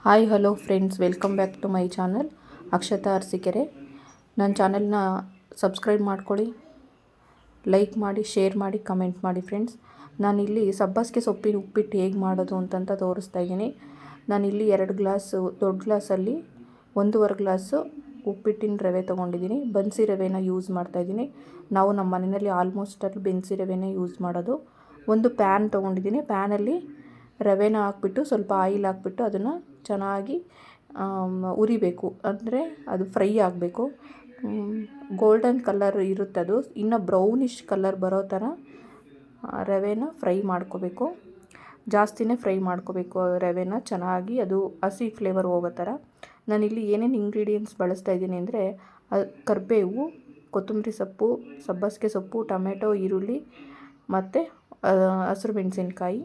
Hi hello friends, welcome back to my channel Akshata Arsikere. ನನ್ನ ಚಾನಲ್ನ subscribe ಮಾಡ್ಕೊಳ್ಳಿ, ಲೈಕ್ ಮಾಡಿ, ಶೇರ್ ಮಾಡಿ, ಕಮೆಂಟ್ ಮಾಡಿ ಫ್ರೆಂಡ್ಸ್. ನಾನಿಲ್ಲಿ ಸಬ್ಬಸಿಗೆ ಸೊಪ್ಪಿನ ಉಪ್ಪಿಟ್ಟು ಹೇಗೆ ಮಾಡೋದು ಅಂತಂತ ತೋರಿಸ್ತಾ ಇದ್ದೀನಿ. ನಾನಿಲ್ಲಿ 2 ಗ್ಲಾಸು ದೊಡ್ಡ ಗ್ಲಾಸಲ್ಲಿ 1.5 ಗ್ಲಾಸು ಉಪ್ಪಿಟ್ಟಿನ ರವೆ ತೊಗೊಂಡಿದ್ದೀನಿ. ಬನ್ಸಿ ರವೆನ ಯೂಸ್ ಮಾಡ್ತಾಯಿದ್ದೀನಿ. ನಾವು ನಮ್ಮ ಮನೆಯಲ್ಲಿ ಆಲ್ಮೋಸ್ಟ್ ಅಲ್ಲಿ ಬನ್ಸಿ ರವೆನೇ ಯೂಸ್ ಮಾಡೋದು. ಒಂದು ಪ್ಯಾನ್ ತೊಗೊಂಡಿದ್ದೀನಿ. ಪ್ಯಾನಲ್ಲಿ ರವೆನ ಹಾಕ್ಬಿಟ್ಟು ಸ್ವಲ್ಪ ಆಯಿಲ್ ಹಾಕ್ಬಿಟ್ಟು ಅದನ್ನು ಚೆನ್ನಾಗಿ ಉರಿಬೇಕು. ಅಂದರೆ ಅದು ಫ್ರೈ ಆಗಬೇಕು. ಗೋಲ್ಡನ್ ಕಲರ್ ಇರುತ್ತೆ, ಅದು ಇನ್ನು ಬ್ರೌನಿಷ್ ಕಲರ್ ಬರೋ ಥರ ರವೆನ ಫ್ರೈ ಮಾಡ್ಕೋಬೇಕು. ಜಾಸ್ತಿನೇ ಫ್ರೈ ಮಾಡ್ಕೋಬೇಕು ರವೆನ, ಚೆನ್ನಾಗಿ ಅದು ಹಸಿ ಫ್ಲೇವರ್ ಹೋಗೋ ಥರ. ನಾನಿಲ್ಲಿ ಏನೇನು ಇಂಗ್ರೀಡಿಯೆಂಟ್ಸ್ ಬಳಸ್ತಾ ಇದ್ದೀನಿ ಅಂದರೆ ಕರಿಬೇವು, ಕೊತ್ತಂಬರಿ ಸೊಪ್ಪು, ಸಬ್ಬಸಿಗೆ ಸೊಪ್ಪು, ಟೊಮೆಟೊ, ಈರುಳ್ಳಿ ಮತ್ತು ಹಸಿರು ಮೆಣಸಿನ್ಕಾಯಿ,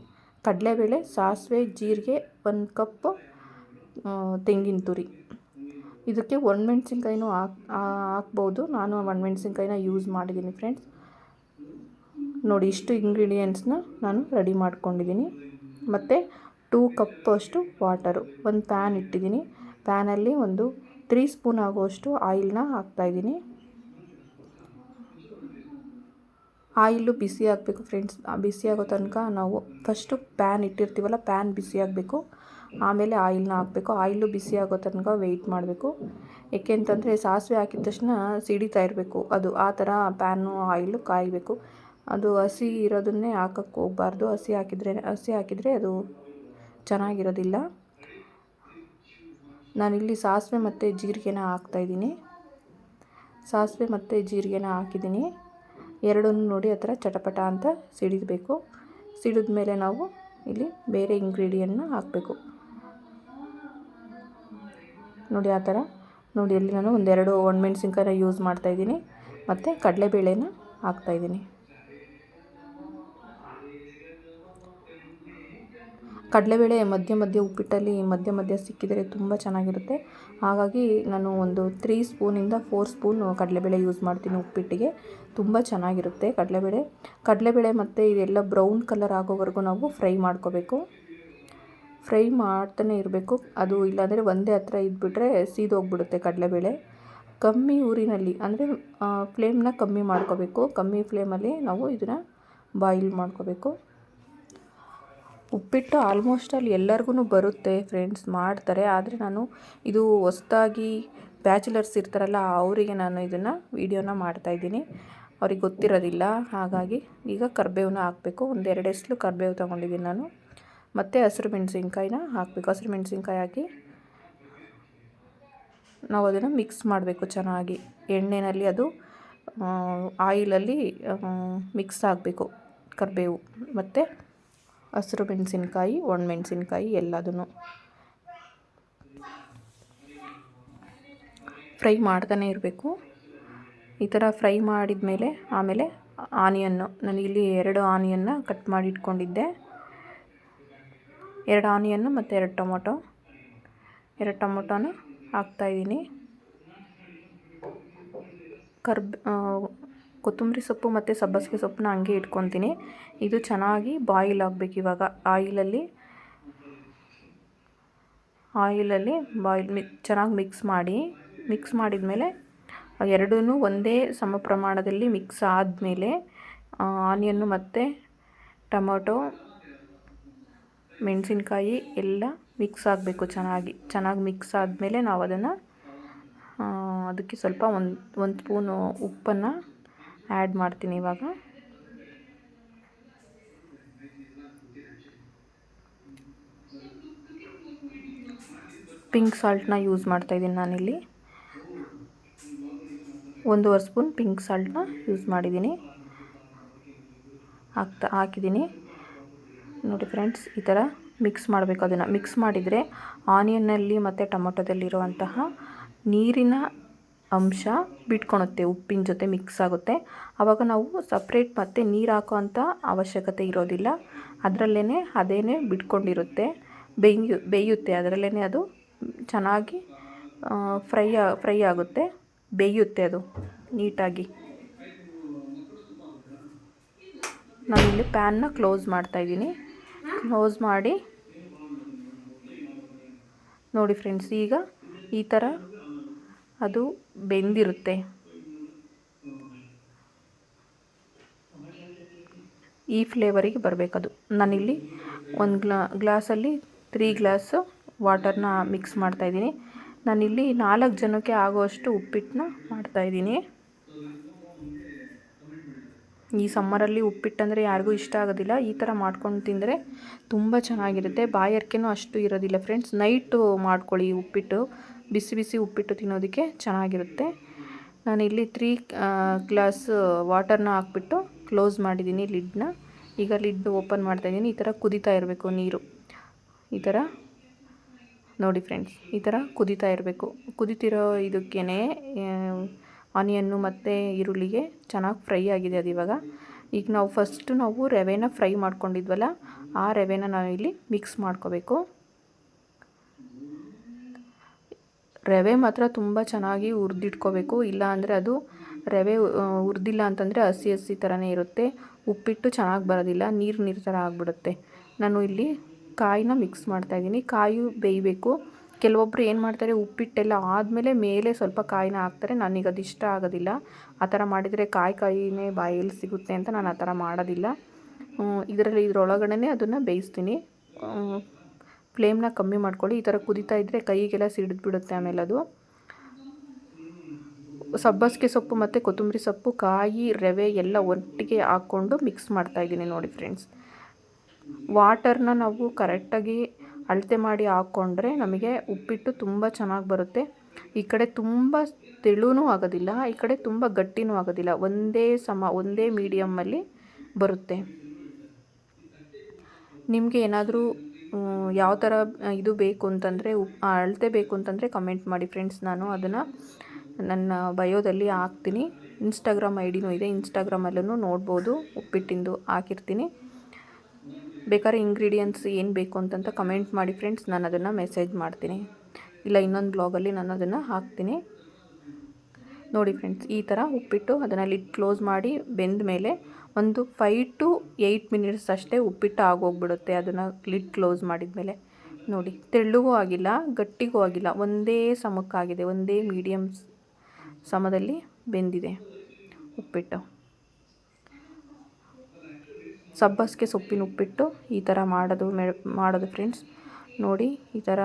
ಕಡಲೆಬೇಳೆ, ಸಾಸಿವೆ, ಜೀರಿಗೆ, 1 ಕಪ್ ತೆಂಗಿನ ತುರಿ. ಇದಕ್ಕೆ ಒಣಮೆಣ್ಸಿನ್ಕಾಯಿನೂ ಹಾಕ್ಬೋದು. ನಾನು ಒಣಮೆಣ್ಸಿನ್ಕಾಯಿನ ಯೂಸ್ ಮಾಡಿದ್ದೀನಿ ಫ್ರೆಂಡ್ಸ್. ನೋಡಿ, ಇಷ್ಟು ಇಂಗ್ರೀಡಿಯೆಂಟ್ಸ್ನ ನಾನು ರೆಡಿ ಮಾಡ್ಕೊಂಡಿದ್ದೀನಿ. ಮತ್ತು 2 ಕಪ್ ಅಷ್ಟು ವಾಟರು. ಒಂದು ಪ್ಯಾನ್ ಇಟ್ಟಿದ್ದೀನಿ. ಪ್ಯಾನಲ್ಲಿ ಒಂದು 3 ಸ್ಪೂನ್ ಆಗುವಷ್ಟು ಆಯಿಲ್ನ ಹಾಕ್ತಾಯಿದ್ದೀನಿ. ಆಯಿಲು ಬಿಸಿ ಆಗಬೇಕು ಫ್ರೆಂಡ್ಸ್. ಬಿಸಿ ಆಗೋ ತನಕ ನಾವು ಫಸ್ಟು ಪ್ಯಾನ್ ಇಟ್ಟಿರ್ತೀವಲ್ಲ, ಪ್ಯಾನ್ ಬಿಸಿ ಆಗಬೇಕು, ಆಮೇಲೆ ಆಯಿಲ್ನ ಹಾಕಬೇಕು. ಆಯಿಲು ಬಿಸಿ ಆಗೋ ತನಕ ವೆಯ್ಟ್ ಮಾಡಬೇಕು. ಏಕೆ ಅಂತಂದರೆ ಸಾಸಿವೆ ಹಾಕಿದ ತಕ್ಷಣ ಸಿಡಿತಾ ಇರಬೇಕು, ಅದು ಆ ಥರ ಪ್ಯಾನು ಆಯಿಲು ಕಾಯಬೇಕು. ಅದು ಹಸಿ ಇರೋದನ್ನೇ ಹಾಕಕ್ಕೆ ಹೋಗಬಾರ್ದು. ಹಸಿ ಹಾಕಿದರೆ ಅದು ಚೆನ್ನಾಗಿರೋದಿಲ್ಲ. ನಾನಿಲ್ಲಿ ಸಾಸಿವೆ ಮತ್ತು ಜೀರಿಗೆನ ಹಾಕ್ತಾಯಿದ್ದೀನಿ. ಸಾಸಿವೆ ಮತ್ತು ಜೀರಿಗೆನ ಹಾಕಿದ್ದೀನಿ. ಎರಡನ್ನೂ ನೋಡಿ ಆ ಥರ ಚಟಪಟ ಅಂತ ಸಿಡಿಬೇಕು. ಸಿಡಿದ ಮೇಲೆ ನಾವು ಇಲ್ಲಿ ಬೇರೆ ಇಂಗ್ರೀಡಿಯೆಂಟ್ನ ಹಾಕಬೇಕು. ನೋಡಿ ಆ ಥರ. ನೋಡಿ, ಇಲ್ಲಿ ನಾನು 2 ಒಣಮೆಣ್ಸಿನ್ಕಾಯಿನ ಯೂಸ್ ಮಾಡ್ತಾಯಿದ್ದೀನಿ ಮತ್ತು ಕಡಲೆಬೇಳೆನ ಹಾಕ್ತಾಯಿದ್ದೀನಿ. ಕಡಲೆಬೇಳೆ ಮಧ್ಯೆ ಉಪ್ಪಿಟ್ಟಲ್ಲಿ ಮಧ್ಯೆ ಸಿಕ್ಕಿದರೆ ತುಂಬ ಚೆನ್ನಾಗಿರುತ್ತೆ. ಹಾಗಾಗಿ ನಾನು ಒಂದು 3 ಸ್ಪೂನಿಂದ 4 ಸ್ಪೂನ್ ಕಡಲೆಬೇಳೆ ಯೂಸ್ ಮಾಡ್ತೀನಿ ಉಪ್ಪಿಟ್ಟಿಗೆ. ತುಂಬ ಚೆನ್ನಾಗಿರುತ್ತೆ ಕಡಲೆಬೇಳೆ ಮತ್ತು ಇದೆಲ್ಲ ಬ್ರೌನ್ ಕಲರ್ ಆಗೋವರೆಗೂ ನಾವು ಫ್ರೈ ಮಾಡ್ಕೋಬೇಕು. ಫ್ರೈ ಮಾಡ್ತಾನೆ ಇರಬೇಕು. ಅದು ಇಲ್ಲಾಂದರೆ ಒಂದೇ ಹತ್ರ ಇದ್ಬಿಟ್ರೆ ಸೀದೋಗ್ಬಿಡುತ್ತೆ ಕಡಲೆಬೇಳೆ. ಕಮ್ಮಿ ಊರಿನಲ್ಲಿ, ಅಂದರೆ ಫ್ಲೇಮ್ನ ಕಮ್ಮಿ ಮಾಡ್ಕೋಬೇಕು. ಕಮ್ಮಿ ಫ್ಲೇಮಲ್ಲಿ ನಾವು ಇದನ್ನು ಬಾಯಿಲ್ ಮಾಡ್ಕೋಬೇಕು. ಉಪ್ಪಿಟ್ಟು ಆಲ್ಮೋಸ್ಟ್ ಅಲ್ಲಿ ಎಲ್ಲರಿಗೂ ಬರುತ್ತೆ ಫ್ರೆಂಡ್ಸ್, ಮಾಡ್ತಾರೆ. ಆದರೆ ನಾನು ಇದು ಹೊಸ್ದಾಗಿ ಬ್ಯಾಚುಲರ್ಸ್ ಇರ್ತಾರಲ್ಲ, ಅವರಿಗೆ ನಾನು ಇದನ್ನು ವೀಡಿಯೋನ ಮಾಡ್ತಾಯಿದ್ದೀನಿ. ಅವ್ರಿಗೆ ಗೊತ್ತಿರೋದಿಲ್ಲ. ಹಾಗಾಗಿ ಈಗ ಕರಿಬೇವನ್ನ ಹಾಕಬೇಕು. 1-2 ಎಸ್ಲು ಕರಿಬೇವು ತೊಗೊಂಡಿದ್ದೀನಿ ನಾನು. ಮತ್ತು ಹಸಿರು ಮೆಣಸಿನ್ಕಾಯಿನ ಹಾಕಬೇಕು. ಹಸಿರು ಮೆಣಸಿನ್ಕಾಯಿ ಹಾಕಿ ನಾವು ಅದನ್ನು ಮಿಕ್ಸ್ ಮಾಡಬೇಕು ಚೆನ್ನಾಗಿ. ಎಣ್ಣೆಯಲ್ಲಿ ಅದು ಆಯಿಲಲ್ಲಿ ಮಿಕ್ಸ್ ಆಗಬೇಕು. ಕರಿಬೇವು ಮತ್ತು ಹಸಿರು ಮೆಣಸಿನ್ಕಾಯಿ, ಒಣಮೆಣಸಿನ್ಕಾಯಿ ಎಲ್ಲದನ್ನು ಫ್ರೈ ಮಾಡ್ತಾನೆ ಇರಬೇಕು. ಈ ಥರ ಫ್ರೈ ಮಾಡಿದ ಮೇಲೆ ಆಮೇಲೆ ಆನಿಯನ್ನು, ನಾನಿಲ್ಲಿ 2 ಆನಿಯನ್ನ ಕಟ್ ಮಾಡಿ ಇಟ್ಕೊಂಡಿದ್ದೆ. 2 ಆನಿಯನ್ನು ಮತ್ತು 2 ಟೊಮೊಟೊನ ಹಾಕ್ತಾಯಿದ್ದೀನಿ. ಕೊತ್ತಂಬರಿ ಸೊಪ್ಪು ಮತ್ತು ಸಬ್ಬಸಿಗೆ ಸೊಪ್ಪನ್ನ ಹಂಗೆ ಇಟ್ಕೊತೀನಿ. ಇದು ಚೆನ್ನಾಗಿ ಬಾಯಿಲ್ ಆಗಬೇಕು. ಇವಾಗ ಆಯಿಲಲ್ಲಿ ಚೆನ್ನಾಗಿ ಮಿಕ್ಸ್ ಮಾಡಿದ ಮೇಲೆ ಎರಡೂ ಒಂದೇ ಸಮ ಪ್ರಮಾಣದಲ್ಲಿ ಮಿಕ್ಸ್ ಆದಮೇಲೆ ಆನಿಯನ್ನು ಮತ್ತು ಟೊಮೊಟೊ, ಮೆಣಸಿನ್ಕಾಯಿ ಎಲ್ಲ ಮಿಕ್ಸ್ ಆಗಬೇಕು. ಚೆನ್ನಾಗಿ ಮಿಕ್ಸ್ ಆದಮೇಲೆ ನಾವು ಅದಕ್ಕೆ ಸ್ವಲ್ಪ ಒಂದು ಸ್ಪೂನು ಉಪ್ಪನ್ನು ಆ್ಯಡ್ ಮಾಡ್ತೀನಿ. ಇವಾಗ ಪಿಂಕ್ ಸಾಲ್ಟ್ನ ಯೂಸ್ ಮಾಡ್ತಾಯಿದ್ದೀನಿ. ನಾನಿಲ್ಲಿ 1.5 ಸ್ಪೂನ್ ಪಿಂಕ್ ಸಾಲ್ಟ್ನ ಯೂಸ್ ಮಾಡಿದ್ದೀನಿ, ಹಾಕಿದ್ದೀನಿ. ನೋಡಿ ಫ್ರೆಂಡ್ಸ್, ಈ ಥರ ಮಿಕ್ಸ್ ಮಾಡಬೇಕು. ಅದನ್ನು ಮಿಕ್ಸ್ ಮಾಡಿದರೆ ಆನಿಯನ್ನಲ್ಲಿ ಮತ್ತು ಟೊಮೊಟೊದಲ್ಲಿರುವಂತಹ ನೀರಿನ ಅಂಶ ಬಿಟ್ಕೊಳುತ್ತೆ, ಉಪ್ಪಿನ ಜೊತೆ ಮಿಕ್ಸ್ ಆಗುತ್ತೆ. ಆವಾಗ ನಾವು ಸಪ್ರೇಟ್ ಮತ್ತು ನೀರು ಹಾಕೋ ಅಂಥ ಅವಶ್ಯಕತೆ ಇರೋದಿಲ್ಲ. ಅದೇನೇ ಬಿಟ್ಕೊಂಡಿರುತ್ತೆ, ಬೇಯುತ್ತೆ. ಅದರಲ್ಲೇ ಅದು ಚೆನ್ನಾಗಿ ಫ್ರೈ ಆಗುತ್ತೆ, ಬೇಯುತ್ತೆ ಅದು ನೀಟಾಗಿ. ನಾನಿಲ್ಲಿ ಪ್ಯಾನ್ನ ಕ್ಲೋಸ್ ಮಾಡ್ತಾಯಿದ್ದೀನಿ. ಕ್ಲೋಸ್ ಮಾಡಿ ನೋಡಿ ಫ್ರೆಂಡ್ಸ್, ಈಗ ಈ ಥರ ಅದು ಬೆಂದಿರುತ್ತೆ. ಈ ಫ್ಲೇವರಿಗೆ ಬರಬೇಕದು. ನಾನಿಲ್ಲಿ ಒಂದು ಗ್ಲಾಸಲ್ಲಿ 3 ಗ್ಲಾಸ್ ವಾಟರ್ನ ಮಿಕ್ಸ್ ಮಾಡ್ತಾಯಿದ್ದೀನಿ. ನಾನಿಲ್ಲಿ 4 ಜನಕ್ಕೆ ಆಗುವಷ್ಟು ಉಪ್ಪಿಟ್ಟನ್ನ ಮಾಡ್ತಾಯಿದ್ದೀನಿ. ಈ ಸಮ್ಮರಲ್ಲಿ ಉಪ್ಪಿಟ್ಟಂದರೆ ಯಾರಿಗೂ ಇಷ್ಟ ಆಗೋದಿಲ್ಲ. ಈ ಥರ ಮಾಡ್ಕೊಂಡು ತಿಂದರೆ ತುಂಬ ಚೆನ್ನಾಗಿರುತ್ತೆ. ಬಾಯಾರಿಕೆನೂ ಅಷ್ಟು ಇರೋದಿಲ್ಲ ಫ್ರೆಂಡ್ಸ್. ನೈಟು ಮಾಡ್ಕೊಳ್ಳಿ ಉಪ್ಪಿಟ್ಟು, ಬಿಸಿ ಬಿಸಿ ಉಪ್ಪಿಟ್ಟು ತಿನ್ನೋದಕ್ಕೆ ಚೆನ್ನಾಗಿರುತ್ತೆ. ನಾನಿಲ್ಲಿ 3 ಗ್ಲಾಸ್ ವಾಟರ್ನ ಹಾಕ್ಬಿಟ್ಟು ಕ್ಲೋಸ್ ಮಾಡಿದ್ದೀನಿ ಲಿಡ್ನ. ಈಗ ಲಿಡ್ ಓಪನ್ ಮಾಡ್ತಾಯಿದ್ದೀನಿ. ಈ ಥರ ಕುದೀತಾ ಇರಬೇಕು ನೀರು. ಈ ಥರ ನೋಡಿ ಫ್ರೆಂಡ್ಸ್, ಈ ಥರ ಕುದೀತಾ ಇರಬೇಕು. ಕುದೀತಿರೋ ಇದಕ್ಕೇ ಆನಿಯನ್ನು ಮತ್ತು ಈರುಳ್ಳಿಗೆ ಚೆನ್ನಾಗಿ ಫ್ರೈ ಆಗಿದೆ ಅದು ಇವಾಗ. ಈಗ ನಾವು ರವೆನ ಫ್ರೈ ಮಾಡ್ಕೊಂಡಿದ್ವಲ್ಲ, ಆ ರವೆನ ನಾವಿಲ್ಲಿ ಮಿಕ್ಸ್ ಮಾಡ್ಕೋಬೇಕು. ರವೆ ಮಾತ್ರ ತುಂಬ ಚೆನ್ನಾಗಿ ಹುರಿದಿಟ್ಕೋಬೇಕು, ಇಲ್ಲ ಅಂದರೆ ಅದು ರವೆ ಹುರಿದಿಲ್ಲ ಅಂತಂದರೆ ಹಸಿ ಹಸಿ ಥರನೇ ಇರುತ್ತೆ. ಉಪ್ಪಿಟ್ಟು ಚೆನ್ನಾಗಿ ಬರೋದಿಲ್ಲ, ನೀರು ಥರ ಆಗಿಬಿಡುತ್ತೆ. ನಾನು ಇಲ್ಲಿ ಕಾಯಿನ ಮಿಕ್ಸ್ ಮಾಡ್ತಾಯಿದ್ದೀನಿ. ಕಾಯಿ ಬೇಯಬೇಕು. ಕೆಲವೊಬ್ಬರು ಏನು ಮಾಡ್ತಾರೆ, ಉಪ್ಪಿಟ್ಟೆಲ್ಲ ಆದಮೇಲೆ ಮೇಲೆ ಸ್ವಲ್ಪ ಕಾಯಿನ ಹಾಕ್ತಾರೆ. ನನಗೆ ಅದು ಇಷ್ಟ ಆಗೋದಿಲ್ಲ. ಆ ಥರ ಮಾಡಿದರೆ ಕಾಯಿನೇ ಬಾಯಲ್ಲಿ ಸಿಗುತ್ತೆ ಅಂತ ನಾನು ಆ ಥರ ಮಾಡೋದಿಲ್ಲ. ಇದರೊಳಗಡೆ ಅದನ್ನು ಬೇಯಿಸ್ತೀನಿ. ಫ್ಲೇಮ್ನ ಕಮ್ಮಿ ಮಾಡ್ಕೊಳ್ಳಿ. ಈ ಥರ ಕುದೀತಾ ಇದ್ದರೆ ಕೈಗೆಲ್ಲ ಸಿಡಿದ್ಬಿಡುತ್ತೆ ಆಮೇಲೆ ಅದು. ಸಬ್ಬಸಿಗೆ ಸೊಪ್ಪು ಮತ್ತು ಕೊತ್ತಂಬರಿ ಸೊಪ್ಪು, ಕಾಯಿ, ರವೆ ಎಲ್ಲ ಒಟ್ಟಿಗೆ ಹಾಕ್ಕೊಂಡು ಮಿಕ್ಸ್ ಮಾಡ್ತಾಯಿದ್ದೀನಿ ನೋಡಿ ಫ್ರೆಂಡ್ಸ್. ವಾಟರ್ನ ನಾವು ಕರೆಕ್ಟಾಗಿ ಅಳತೆ ಮಾಡಿ ಹಾಕ್ಕೊಂಡ್ರೆ ನಮಗೆ ಉಪ್ಪಿಟ್ಟು ತುಂಬ ಚೆನ್ನಾಗಿ ಬರುತ್ತೆ. ಈ ಕಡೆ ತುಂಬ ತೆಳುನೂ ಆಗೋದಿಲ್ಲ, ಈ ಕಡೆ ತುಂಬ ಗಟ್ಟಿನೂ ಆಗೋದಿಲ್ಲ. ಒಂದೇ ಮೀಡಿಯಮ್ಮಲ್ಲಿ ಬರುತ್ತೆ. ನಿಮಗೆ ಏನಾದರೂ ಯಾವ ಥರ ಇದು ಬೇಕು ಅಂತಂದರೆ, ಅಳತೆ ಬೇಕು ಅಂತಂದರೆ ಕಮೆಂಟ್ ಮಾಡಿ ಫ್ರೆಂಡ್ಸ್. ನಾನು ಅದನ್ನು ನನ್ನ ಬಯೋದಲ್ಲಿ ಹಾಕ್ತೀನಿ. ಇನ್ಸ್ಟಾಗ್ರಾಮ್ ಐಡಿನೂ ಇದೆ, ಇನ್ಸ್ಟಾಗ್ರಾಮಲ್ಲೂ ನೋಡ್ಬೋದು. ಉಪ್ಪಿಟ್ಟಿಂದು ಹಾಕಿರ್ತೀನಿ. ಬೇಕಾದ್ರೆ ಇಂಗ್ರೀಡಿಯೆಂಟ್ಸ್ ಏನು ಬೇಕು ಅಂತಂತ ಕಮೆಂಟ್ ಮಾಡಿ ಫ್ರೆಂಡ್ಸ್. ನಾನು ಅದನ್ನು ಮೆಸೇಜ್ ಮಾಡ್ತೀನಿ, ಇಲ್ಲ ಇನ್ನೊಂದು ಬ್ಲಾಗಲ್ಲಿ ನಾನು ಅದನ್ನು ಹಾಕ್ತೀನಿ. ನೋಡಿ ಫ್ರೆಂಡ್ಸ್, ಈ ಥರ ಉಪ್ಪಿಟ್ಟು ಅದನ್ನು ಲಿಡ್ ಕ್ಲೋಸ್ ಮಾಡಿ ಬೆಂದ ಮೇಲೆ ಒಂದು 5 to 8 ಮಿನಿಟ್ಸ್ ಅಷ್ಟೇ ಉಪ್ಪಿಟ್ಟು ಆಗೋಗ್ಬಿಡುತ್ತೆ. ಅದನ್ನು ಲಿಡ್ ಕ್ಲೋಸ್ ಮಾಡಿದ ಮೇಲೆ ನೋಡಿ, ತೆಳ್ಳಗೂ ಆಗಿಲ್ಲ, ಗಟ್ಟಿಗೂ ಆಗಿಲ್ಲ, ಒಂದೇ ಸಮಕ್ಕಾಗಿದೆ, ಒಂದೇ ಮೀಡಿಯಮ್ ಸಮದಲ್ಲಿ ಬೆಂದಿದೆ ಉಪ್ಪಿಟ್ಟು. ಸಬ್ಬಸಿಗೆ ಸೊಪ್ಪಿನ ಉಪ್ಪಿಟ್ಟು ಈ ಥರ ಮಾಡೋದು ಫ್ರೆಂಡ್ಸ್. ನೋಡಿ, ಈ ಥರ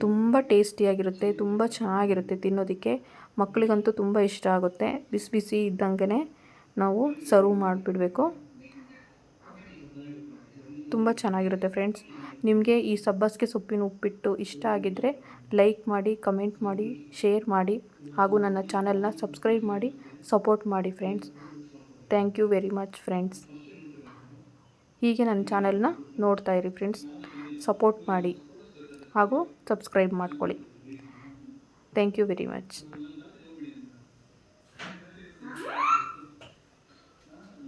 ತುಂಬ ಟೇಸ್ಟಿಯಾಗಿರುತ್ತೆ, ತುಂಬ ಚೆನ್ನಾಗಿರುತ್ತೆ ತಿನ್ನೋದಕ್ಕೆ. ಮಕ್ಕಳಿಗಂತೂ ತುಂಬ ಇಷ್ಟ ಆಗುತ್ತೆ. ಬಿಸಿ ಬಿಸಿ ಇದ್ದಂಗೆ ನಾವು ಸರ್ವ್ ಮಾಡಿಬಿಡಬೇಕು. ತುಂಬ ಚೆನ್ನಾಗಿರುತ್ತೆ ಫ್ರೆಂಡ್ಸ್. ನಿಮಗೆ ಈ ಸಬ್ಬಸಿಗೆ ಸೊಪ್ಪಿನ ಉಪ್ಪಿಟ್ಟು ಇಷ್ಟ ಆಗಿದ್ದರೆ ಲೈಕ್ ಮಾಡಿ, ಕಮೆಂಟ್ ಮಾಡಿ, ಶೇರ್ ಮಾಡಿ, ಹಾಗೂ ನನ್ನ ಚಾನಲ್ನ ಸಬ್ಸ್ಕ್ರೈಬ್ ಮಾಡಿ ಸಪೋರ್ಟ್ ಮಾಡಿ friends. Thank you very much friends. ಹೀಗೆ ನನ್ನ ಚಾನಲ್ನ ನೋಡ್ತಾ ಇರಿ ಫ್ರೆಂಡ್ಸ್. ಸಪೋರ್ಟ್ ಮಾಡಿ ಹಾಗೂ ಸಬ್ಸ್ಕ್ರೈಬ್ ಮಾಡ್ಕೊಳ್ಳಿ. Thank you very much.